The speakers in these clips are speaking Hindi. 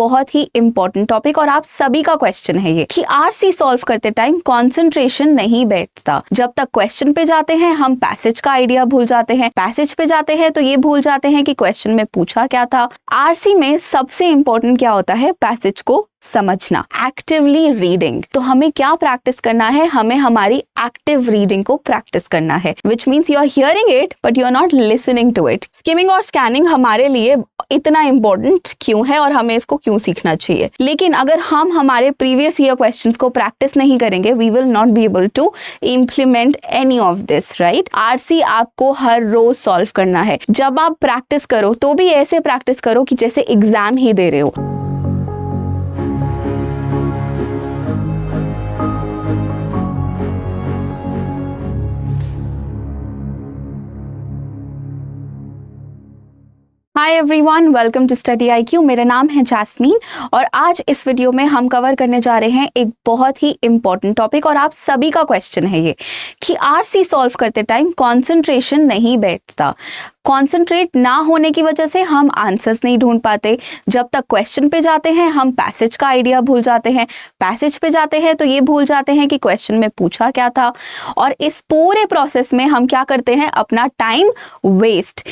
बहुत ही इंपॉर्टेंट टॉपिक और आप सभी का क्वेश्चन है ये कि आरसी सॉल्व करते टाइम कंसंट्रेशन नहीं बैठता। जब तक क्वेश्चन पे जाते हैं हम पैसेज का आइडिया भूल जाते हैं, पैसेज पे जाते हैं तो ये भूल जाते हैं कि क्वेश्चन में पूछा क्या था। आरसी में सबसे इंपॉर्टेंट क्या होता है? पैसेज को समझना, एक्टिवली रीडिंग। तो हमें क्या प्रैक्टिस करना है? हमें हमारी एक्टिव रीडिंग को प्रैक्टिस करना है, which means you are hearing it but you are not listening to it. Skimming और स्कैनिंग हमारे लिए इतना इंपॉर्टेंट क्यों है और हमें इसको क्यों सीखना चाहिए? लेकिन अगर हम हमारे प्रीवियस ईयर क्वेश्चंस को प्रैक्टिस नहीं करेंगे, we will not be able to implement any of this, right? RC आपको हर रोज सॉल्व करना है। जब आप प्रैक्टिस करो तो भी ऐसे प्रैक्टिस करो कि जैसे एग्जाम ही दे रहे हो। Hi everyone, welcome to study IQ। मेरा नाम है जैस्मीन और आज इस वीडियो में हम कवर करने जा रहे हैं एक बहुत ही इंपॉर्टेंट टॉपिक और आप सभी का क्वेश्चन है ये कि आरसी सॉल्व करते टाइम कंसंट्रेशन नहीं बैठता। कॉन्सेंट्रेट ना होने की वजह से हम आंसर्स नहीं ढूंढ पाते। जब तक क्वेश्चन पे जाते हैं हम पैसेज का आइडिया भूल जाते हैं, पैसेज पे जाते हैं तो ये भूल जाते हैं कि क्वेश्चन में पूछा क्या था। और इस पूरे प्रोसेस में हम क्या करते हैं? अपना टाइम वेस्ट।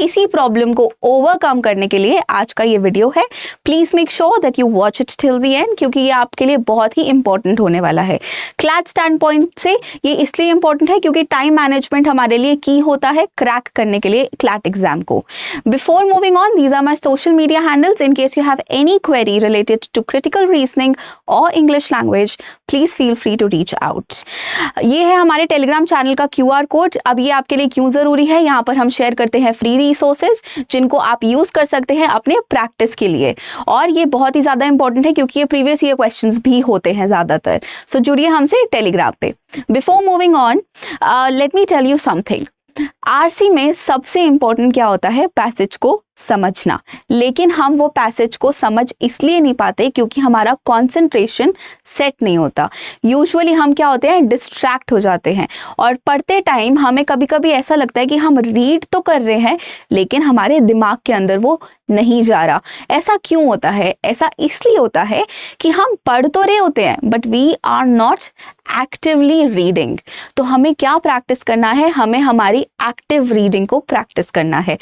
इसी प्रॉब्लम को ओवरकम करने के लिए आज का ये वीडियो है। Please make sure that you watch it till the end, क्योंकि ये आपके लिए बहुत ही इंपॉर्टेंट होने वाला है। क्लैट स्टैंड पॉइंट से ये इसलिए इंपॉर्टेंट है क्योंकि टाइम मैनेजमेंट हमारे लिए की होता है क्रैक करने के लिए क्लैट एग्जाम को। Before moving on, these are my social media handles. In case you have any query related to critical reasoning or English language, please feel free to reach out. ये है हमारे टेलीग्राम चैनल का QR कोड। अब ये आपके लिए क्यों जरूरी है? यहाँ पर हम शेयर करते हैं फ्री रिसोर्सेज जिनको आप यूज कर सकते हैं अपने प्रैक्टिस के लिए। और ये बहुत ही ज्यादा इंपॉर्टेंट है क्योंकि ये प्रीवियस ईयर क्वेश्चंस भी होते हैं ज्यादातर। सो जुड़िए हमसे टेलीग्राम पे। Before moving on, let me tell you something. RC में सबसे इंपॉर्टेंट क्या होता है? पैसेज को समझना। लेकिन हम वो पैसेज को समझ इसलिए नहीं पाते क्योंकि हमारा कंसंट्रेशन सेट नहीं होता। यूजुअली हम क्या होते हैं? डिस्ट्रैक्ट हो जाते हैं और पढ़ते टाइम हमें कभी कभी ऐसा लगता है कि हम रीड तो कर रहे हैं लेकिन हमारे दिमाग के अंदर वो नहीं जा रहा। ऐसा क्यों होता है? ऐसा इसलिए होता है कि हम पढ़ तो रहे होते हैं but we are not actively reading. तो हमें क्या प्रैक्टिस करना है? हमें हमारी एक्टिव रीडिंग को प्रैक्टिस करना है।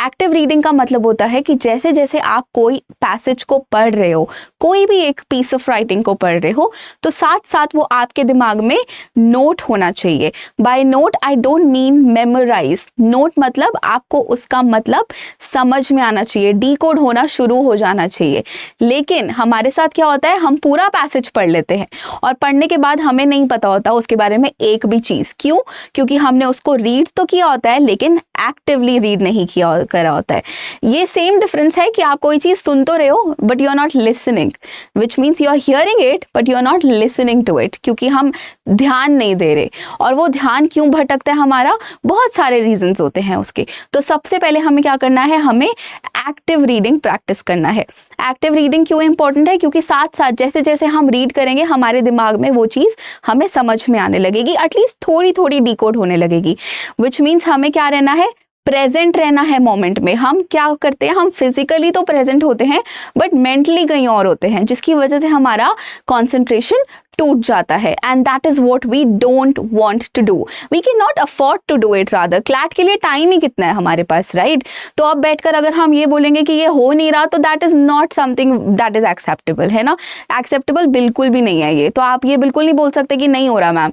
एक्टिव रीडिंग का मतलब होता है कि जैसे जैसे आप कोई पैसेज को पढ़ रहे हो, कोई भी एक पीस ऑफ राइटिंग को पढ़ रहे हो, तो साथ साथ वो आपके दिमाग में नोट होना चाहिए। By note I don't mean memorise. Note मतलब आपको उसका मतलब समझ में आना चाहिए, डीकोड होना शुरू हो जाना चाहिए। लेकिन हमारे साथ क्या होता है? हम पूरा पैसेज पढ़ लेते हैं और पढ़ने के बाद हमें नहीं पता होता उसके बारे में एक भी चीज। क्यों? क्योंकि हमने उसको रीड तो किया होता है लेकिन एक्टिवली रीड नहीं किया करा होता है। ये सेम डिफरेंस है कि आप कोई चीज सुन तो रहे हो but you are not listening, which means you are hearing it but you are not listening to it, क्योंकि हम ध्यान नहीं दे रहे। और वो ध्यान क्यों भटकता है हमारा? बहुत सारे रीजंस होते हैं उसके। तो सबसे पहले हमें क्या करना है? हमें एक्टिव रीडिंग प्रैक्टिस करना है। एक्टिव रीडिंग क्यों इंपॉर्टेंट है? क्योंकि साथ साथ जैसे जैसे हम रीड करेंगे हमारे दिमाग में वो चीज हमें समझ में आने लगेगी, एटलीस्ट थोड़ी थोड़ी डिकोड होने लगेगी। विच मीन्स हमें क्या रहना है? प्रेजेंट रहना है मोमेंट में। हम क्या करते हैं? हम फिजिकली तो प्रेजेंट होते हैं बट मेंटली कहीं और होते हैं, जिसकी वजह से हमारा कंसंट्रेशन टूट जाता है। And that is what we don't want to do. We can not afford to do it. Rather CLAT के लिए टाइम ही कितना है हमारे पास, राइट? तो अब बैठकर अगर हम ये बोलेंगे कि ये हो नहीं रहा, तो that is not something that is acceptable, है ना? एक्सेप्टेबल बिल्कुल भी नहीं है ये। तो आप ये बिल्कुल नहीं बोल सकते कि नहीं हो रहा ma'am.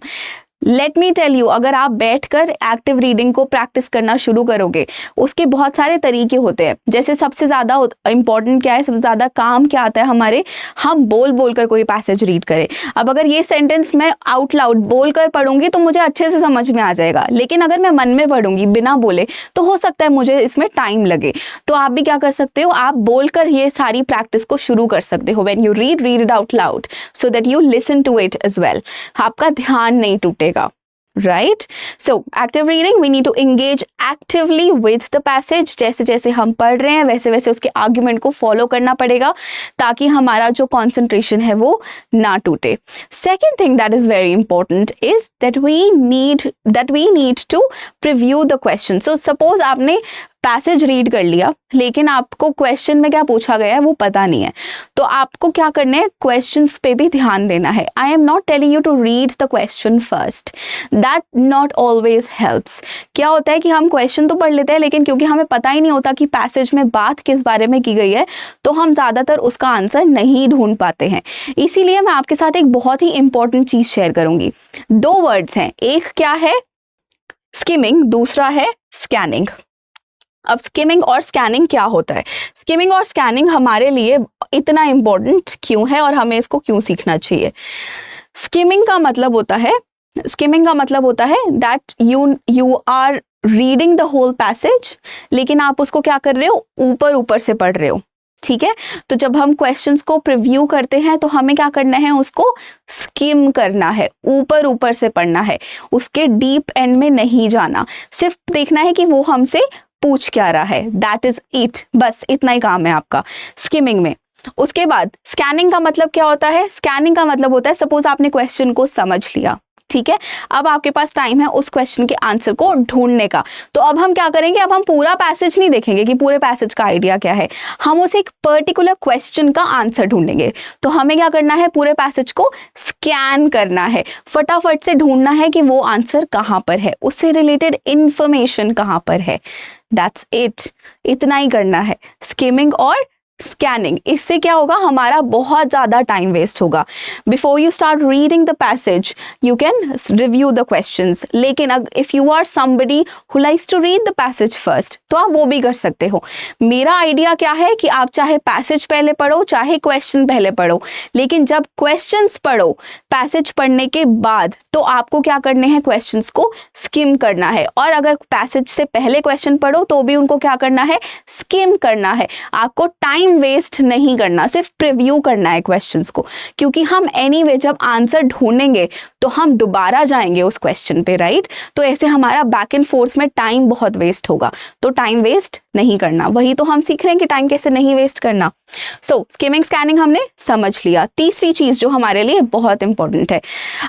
Let me tell you, अगर आप बैठकर एक्टिव रीडिंग को प्रैक्टिस करना शुरू करोगे, उसके बहुत सारे तरीके होते हैं। जैसे सबसे ज्यादा इंपॉर्टेंट क्या है? सबसे ज्यादा काम क्या आता है हमारे? हम बोल बोलकर कोई पैसेज रीड करें। अब अगर ये सेंटेंस मैं आउट लाउड बोलकर पढ़ूंगी तो मुझे अच्छे से समझ में आ जाएगा, लेकिन अगर मैं मन में पढ़ूंगी बिना बोले तो हो सकता है मुझे इसमें टाइम लगे। तो आप भी क्या कर सकते हो? आप बोलकर ये सारी प्रैक्टिस को शुरू कर सकते हो। When you read it out loud so that you listen to it as well. आपका ध्यान नहीं टूटेगा, right? So active reading, we need to engage actively with the passage। जैसे जैसे हम पढ़ रहे हैं वैसे वैसे उसके आर्ग्यूमेंट को फॉलो करना पड़ेगा ताकि हमारा जो कंसंट्रेशन है वो ना टूटे। Second thing that is very important is that we need to preview the question. So suppose आपने पैसेज रीड कर लिया लेकिन आपको क्वेश्चन में क्या पूछा गया है वो पता नहीं है, तो आपको क्या करना है, क्वेश्चंस पे भी ध्यान देना है। I am not telling you to read the question first, that not always helps. क्या होता है कि हम क्वेश्चन तो पढ़ लेते हैं लेकिन क्योंकि हमें पता ही नहीं होता कि पैसेज में बात किस बारे में की गई है, तो हम ज़्यादातर उसका आंसर नहीं ढूंढ पाते हैं। इसीलिए मैं आपके साथ एक बहुत ही इंपॉर्टेंट चीज़ शेयर करूंगी। 2 वर्ड्स हैं, एक क्या है स्किमिंग, दूसरा है स्कैनिंग। अब स्किमिंग और स्कैनिंग क्या होता है, स्किमिंग और स्कैनिंग हमारे लिए इतना इम्पोर्टेंट क्यों है और हमें इसको क्यों सीखना चाहिए। स्किमिंग का मतलब होता है that you are reading the whole passage, लेकिन आप उसको क्या कर रहे हो, ऊपर से पढ़ रहे हो। ठीक है, तो जब हम क्वेश्चंस को प्रिव्यू करते हैं तो हमें क्या करना है, उसको स्किम करना है, ऊपर से पढ़ना है, उसके डीप एंड में नहीं जाना, सिर्फ देखना है कि वो हमसे पूछ क्या रहा है, दैट इज इट, बस इतना ही काम है आपका स्किमिंग में। उसके बाद स्कैनिंग का मतलब क्या होता है, स्कैनिंग का मतलब होता है सपोज आपने क्वेश्चन को समझ लिया, ठीक है, अब आपके पास टाइम है उस क्वेश्चन के आंसर को ढूंढने का, तो अब हम क्या करेंगे, अब हम पूरा पैसेज नहीं देखेंगे कि पूरे पैसेज का आइडिया क्या है, हम उसे एक पर्टिकुलर क्वेश्चन का आंसर ढूंढेंगे। तो हमें क्या करना है, पूरे पैसेज को स्कैन करना है, फटाफट से ढूंढना है कि वो आंसर कहाँ पर है, उससे रिलेटेड इंफॉर्मेशन कहाँ पर है, दैट्स इट, इतना ही करना है, स्किमिंग और स्कैनिंग। इससे क्या होगा, हमारा बहुत ज़्यादा टाइम वेस्ट होगा। Before you start reading the passage you can review the questions, लेकिन if you are somebody who likes to read the passage first तो आप वो भी कर सकते हो। मेरा आइडिया क्या है कि आप चाहे पैसेज पहले पढ़ो चाहे क्वेश्चन पहले पढ़ो, लेकिन जब क्वेश्चंस पढ़ो पैसेज पढ़ने के बाद तो आपको क्या करने हैं, क्वेश्चंस को स्किम करना है, और अगर पैसेज से पहले क्वेश्चन पढ़ो तो भी उनको क्या करना है, स्किम करना है। आपको टाइम वेस्ट नहीं करना, सिर्फ प्रीव्यू करना है क्वेश्चंस को, क्योंकि हम एनीवे जब आंसर ढूंढेंगे तो हम दोबारा जाएंगे उस क्वेश्चन पे, राइट। तो ऐसे हमारा बैक एंड फोर्थ में टाइम बहुत वेस्ट होगा, तो टाइम वेस्ट नहीं करना, वही तो हम सीख रहे हैं कि टाइम कैसे नहीं वेस्ट करना। सो स्किमिंग स्कैनिंग हमने समझ लिया। तीसरी चीज जो हमारे लिए बहुत इंपॉर्टेंट है,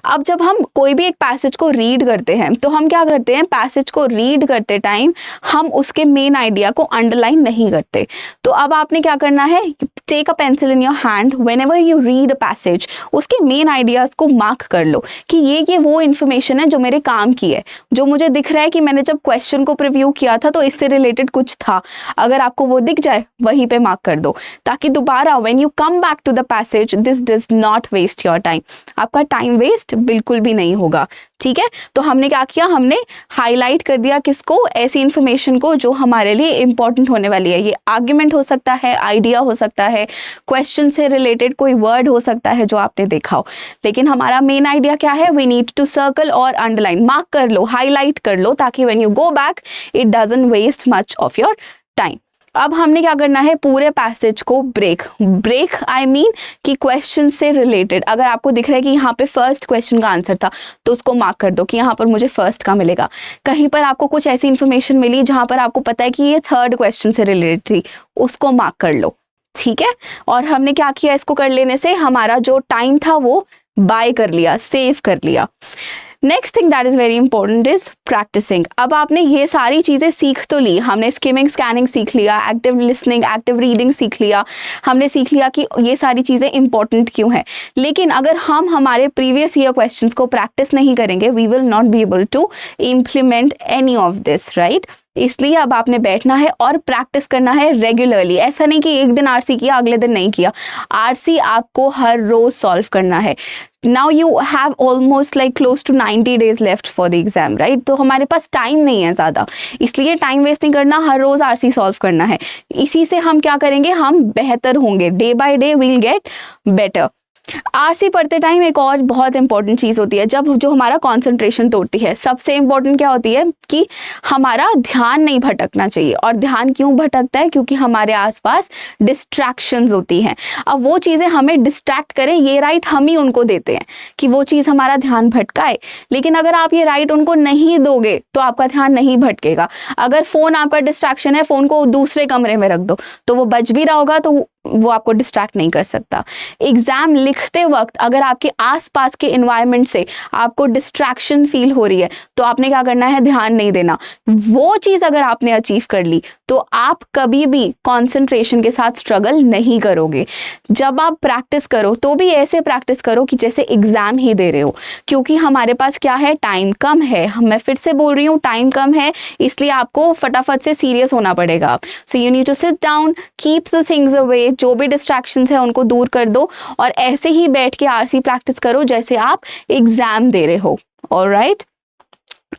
अब जब हम कोई भी एक पैसेज को रीड करते हैं तो हम क्या करते हैं, पैसेज को रीड करते टाइम हम उसके मेन आइडिया को अंडरलाइन नहीं करते। तो अब आपने क्या करना है, take a pencil in your hand, whenever you read a passage उसके मेन आइडियाज को मार्क कर लो कि ये वो इन्फॉर्मेशन है जो मेरे काम की है, जो मुझे दिख रहा है कि मैंने जब क्वेश्चन को प्रिव्यू किया था तो इससे रिलेटेड कुछ था। अगर आपको वो दिख जाए वहीं पे मार्क कर दो, ताकि दोबारा when you come back to the passage this does not waste your time, आपका टाइम वेस्ट बिल्कुल भी नहीं होगा। ठीक है, तो हमने क्या किया, हमने हाईलाइट कर दिया किसको, ऐसी इंफॉर्मेशन को जो हमारे लिए इंपॉर्टेंट होने वाली है। ये आर्ग्यूमेंट हो सकता है, आइडिया हो सकता है, क्वेश्चन से रिलेटेड कोई वर्ड हो सकता है जो आपने देखा हो, लेकिन हमारा मेन आइडिया क्या है, वी नीड टू सर्कल और अंडरलाइन, मार्क कर लो, हाईलाइट कर लो, ताकि when you go back it doesn't waste much of your time. अब हमने क्या करना है, पूरे पैसेज को ब्रेक आई मीन कि क्वेश्चन से रिलेटेड, अगर आपको दिख रहा है कि यहाँ पे फर्स्ट क्वेश्चन का आंसर था तो उसको मार्क कर दो कि यहाँ पर मुझे फर्स्ट का मिलेगा। कहीं पर आपको कुछ ऐसी इन्फॉर्मेशन मिली जहाँ पर आपको पता है कि ये थर्ड क्वेश्चन से रिलेटेड थी, उसको मार्क कर लो। ठीक है, और हमने क्या किया, इसको कर लेने से हमारा जो टाइम था वो बाय कर लिया, सेव कर लिया। Next thing that is very important is practising. अब आपने ये सारी चीज़ें सीख तो ली, हमने स्किमिंग स्कैनिंग सीख लिया, एक्टिव लिसनिंग एक्टिव रीडिंग सीख लिया, हमने सीख लिया कि ये सारी चीज़ें इंपॉर्टेंट क्यों है, लेकिन अगर हम हमारे प्रीवियस ईयर क्वेश्चंस को प्रैक्टिस नहीं करेंगे we will not be able to implement any of this, right. इसलिए अब आपने बैठना है और प्रैक्टिस करना है रेगुलरली। ऐसा नहीं कि एक दिन आरसी किया अगले दिन नहीं किया, आरसी आपको हर रोज सॉल्व करना है। Now you have almost like close to 90 days left for the exam, right. तो हमारे पास टाइम नहीं है ज़्यादा, इसलिए टाइम वेस्ट नहीं करना, हर रोज आरसी सॉल्व करना है। इसी से हम क्या करेंगे, हम बेहतर होंगे, day by day we'll get better. RC पढ़ते टाइम एक और बहुत इंपॉर्टेंट चीज़ होती है, जब जो हमारा कंसंट्रेशन तोड़ती है, सबसे इंपॉर्टेंट क्या होती है कि हमारा ध्यान नहीं भटकना चाहिए। और ध्यान क्यों भटकता है, क्योंकि हमारे आसपास डिस्ट्रैक्शंस होती हैं। अब वो चीज़ें हमें डिस्ट्रैक्ट करें, ये राइट हम ही उनको देते हैं कि वो चीज़ हमारा ध्यान भटकाए, लेकिन अगर आप ये राइट उनको नहीं दोगे तो आपका ध्यान नहीं भटकेगा। अगर फ़ोन आपका डिस्ट्रैक्शन है, फ़ोन को दूसरे कमरे में रख दो तो वो बज भी रहा होगा तो वो आपको डिस्ट्रैक्ट नहीं कर सकता। एग्जाम लिखते वक्त अगर आपके आसपास के एनवायरनमेंट से आपको डिस्ट्रैक्शन फील हो रही है तो आपने क्या करना है, ध्यान नहीं देना। वो चीज़ अगर आपने अचीव कर ली तो आप कभी भी कंसंट्रेशन के साथ स्ट्रगल नहीं करोगे। जब आप प्रैक्टिस करो तो भी ऐसे प्रैक्टिस करो कि जैसे एग्जाम ही दे रहे हो, क्योंकि हमारे पास क्या है, टाइम कम है। मैं फिर से बोल रही हूँ, टाइम कम है, इसलिए आपको फटाफट से सीरियस होना पड़ेगा। So you need to sit down, keep the things away, जो भी डिस्ट्रैक्शंस है उनको दूर कर दो और ऐसे ही बैठ के आरसी प्रैक्टिस करो जैसे आप एग्जाम दे रहे हो। ऑलराइट,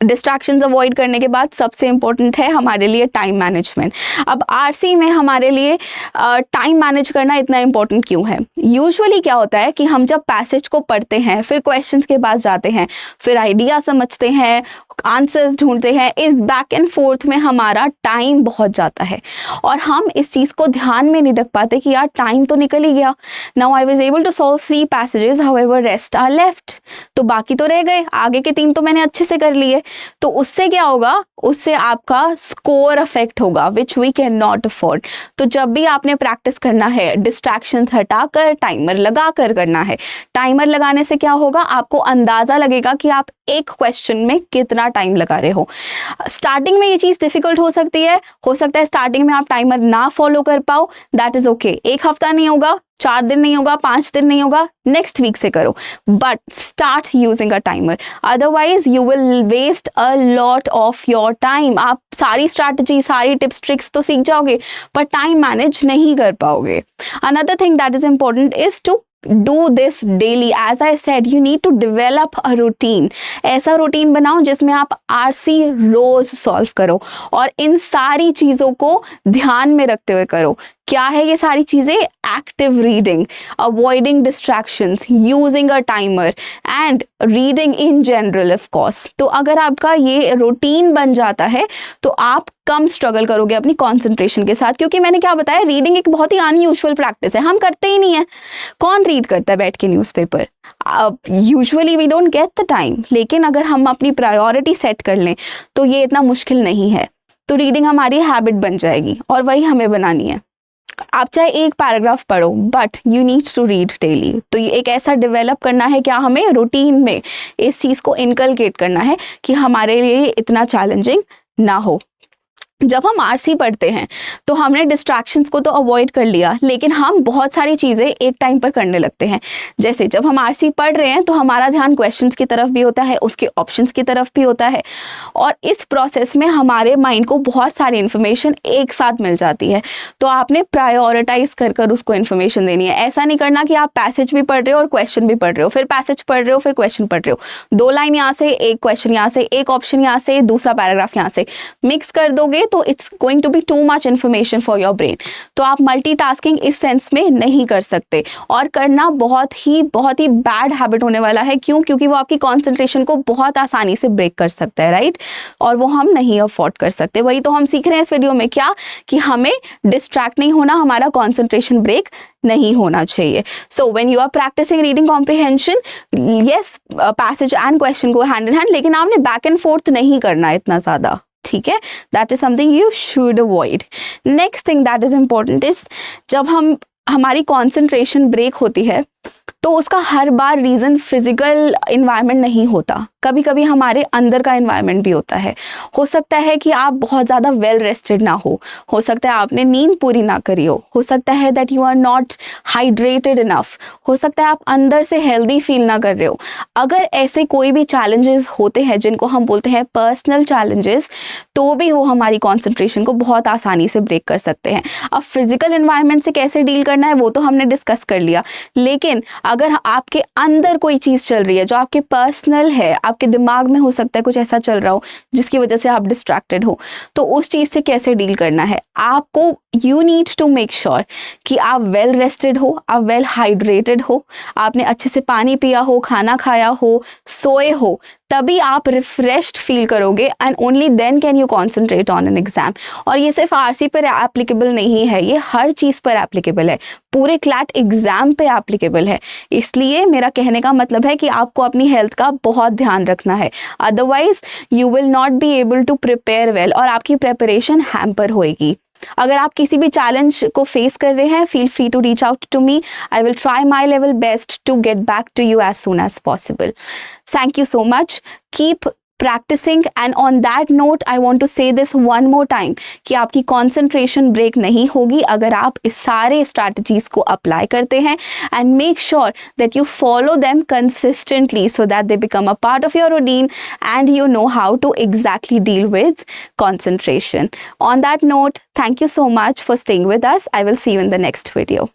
डिस्ट्रैक्शंस अवॉइड करने के बाद सबसे इंपॉर्टेंट है हमारे लिए टाइम मैनेजमेंट। अब आरसी में हमारे लिए टाइम मैनेज करना इतना इंपॉर्टेंट क्यों है? यूजुअली क्या होता है कि हम जब पैसेज को पढ़ते हैं, फिर क्वेश्चंस के पास जाते हैं, फिर आइडिया समझते हैं, आंसर्स ढूंढते हैं, इस बैक एंड फोर्थ में हमारा टाइम बहुत जाता है और हम इस चीज़ को ध्यान में नहीं रख पाते कि यार टाइम तो निकल ही गया। Now I was able to solve 3 passages, however rest are left, तो बाकी तो रह गए, आगे के 3 तो मैंने अच्छे से कर लिए। तो उससे क्या होगा, उससे आपका स्कोर अफेक्ट होगा, which we can not afford. तो जब भी आपने प्रैक्टिस करना है, डिस्ट्रैक्शंस हटाकर टाइमर लगा कर करना है। टाइमर लगाने से क्या होगा, आपको अंदाजा लगेगा कि आप एक क्वेश्चन में कितना टाइम लगा रहे हो। स्टार्टिंग में ये चीज़ डिफिकल्ट हो सकती है, हो सकता है स्टार्टिंग में आप टाइमर ना फॉलो कर पाओ, दैट इज ओके। 1 हफ्ता नहीं होगा, 4 दिन नहीं होगा, 5 दिन नहीं होगा, नेक्स्ट वीक से करो, but start using a timer, otherwise you will waste a lot of your time. आप सारी स्ट्रैटेजी, सारी टिप्स ट्रिक्स तो सीख जाओगे पर टाइम मैनेज नहीं कर पाओगे। Another thing that is important is to do this daily. As I said, you need to develop a routine. ऐसा रूटीन बनाओ जिसमें आप आरसी रोज सॉल्व करो और इन सारी चीज़ों को ध्यान में रखते हुए करो। क्या है ये सारी चीज़ें? Active reading, avoiding distractions, using a timer and reading in general of course. तो अगर आपका ये रूटीन बन जाता है तो आप कम स्ट्रगल करोगे अपनी कंसंट्रेशन के साथ, क्योंकि मैंने क्या बताया, रीडिंग एक बहुत ही अनयूजुअल प्रैक्टिस है, हम करते ही नहीं है। कौन रीड करता है बैठ के newspaper? Usually we don't get the time, लेकिन अगर हम अपनी प्रायोरिटी सेट कर लें तो ये इतना मुश्किल नहीं है। तो रीडिंग हमारी हैबिट बन जाएगी और वही हमें बनानी है। आप चाहे एक पैराग्राफ पढ़ो, but you need to read daily. तो ये एक ऐसा डेवलप करना है, क्या हमें रूटीन में इस चीज़ को इनकलकेट करना है कि हमारे लिए इतना चैलेंजिंग ना हो। जब हम आरसी पढ़ते हैं तो हमने डिस्ट्रैक्शंस को तो अवॉइड कर लिया, लेकिन हम बहुत सारी चीज़ें एक टाइम पर करने लगते हैं। जैसे जब हम आरसी पढ़ रहे हैं तो हमारा ध्यान क्वेश्चंस की तरफ भी होता है, उसके ऑप्शंस की तरफ भी होता है और इस प्रोसेस में हमारे माइंड को बहुत सारी इन्फॉर्मेशन एक साथ मिल जाती है। तो आपने प्रायोरिटाइज कर कर उसको इन्फॉर्मेशन देनी है। ऐसा नहीं करना कि आप पैसेज भी पढ़ रहे हो और क्वेश्चन भी पढ़ रहे हो, फिर पैसेज पढ़ रहे हो फिर क्वेश्चन पढ़ रहे हो, 2 लाइन यहाँ से, एक क्वेश्चन यहाँ से, एक ऑप्शन यहाँ से, दूसरा पैराग्राफ यहाँ से, मिक्स कर दोगे तो it's going to be too much information for your brain. तो आप मल्टीटास्किंग इस सेंस में नहीं कर सकते और करना बहुत ही बैड हैबिट होने वाला है। क्यों? क्योंकि वो आपकी कॉन्सेंट्रेशन को बहुत आसानी से ब्रेक कर सकता है, राइट? और वो हम नहीं अफोर्ड कर सकते। वही तो हम सीख रहे हैं इस वीडियो में, क्या कि हमें डिस्ट्रैक्ट नहीं होना, हमारा कॉन्सेंट्रेशन ब्रेक नहीं होना चाहिए। So when you are practising reading comprehension, yes passage and question को हैंड इन हैंड, लेकिन आपने बैक एंड फोर्थ नहीं करना इतना ज़्यादा, ठीक है? That is something you should avoid. Next thing that is important is, जब हमारी कॉन्सेंट्रेशन ब्रेक होती है तो उसका हर बार रीज़न फिजिकल इन्वायरमेंट नहीं होता, कभी कभी हमारे अंदर का इन्वायरमेंट भी होता है। हो सकता है कि आप बहुत ज़्यादा वेल रेस्टेड ना हो सकता है आपने नींद पूरी ना करी हो सकता है that you are not hydrated enough, हो सकता है आप अंदर से हेल्दी फील ना कर रहे हो। अगर ऐसे कोई भी चैलेंजेस होते हैं जिनको हम बोलते हैं पर्सनल चैलेंजेस, तो भी वो हमारी कॉन्सेंट्रेशन को बहुत आसानी से ब्रेक कर सकते हैं। अब फिजिकल इन्वायरमेंट से कैसे डील करना है वो तो हमने डिस्कस कर लिया, लेकिन अगर आपके अंदर कोई चीज़ चल रही है जो आपके पर्सनल है, आपके दिमाग में हो सकता है कुछ ऐसा चल रहा हो जिसकी वजह से आप डिस्ट्रैक्टेड हो, तो उस चीज़ से कैसे डील करना है आपको? You need to make sure कि आप वेल रेस्टेड हो, आप वेल हाइड्रेटेड हो, आपने अच्छे से पानी पिया हो, खाना खाया हो, सोए हो, तभी आप रिफ्रेश्ड फील करोगे and only then can you concentrate on an exam. और ये सिर्फ आरसी पर एप्लीकेबल नहीं है, ये हर चीज़ पर एप्लीकेबल है, पूरे क्लैट एग्जाम पे एप्लीकेबल है। इसलिए मेरा कहने का मतलब है कि आपको अपनी हेल्थ का बहुत ध्यान रखना है, otherwise you will not be able to prepare well और आपकी प्रेपरेशन हैम्पर होएगी। अगर आप किसी भी चैलेंज को फेस कर रहे हैं, feel free to reach out to me. I will try my level best to get back to you as soon as possible. Thank you so much. Keep practicing, and on that note I want to say this one more time कि आपकी concentration break नहीं होगी अगर आप इस सारे strategies को apply करते हैं, and make sure that you follow them consistently so that they become a part of your routine and you know how to exactly deal with concentration. On that note, thank you so much for staying with us. I will see you in the next video.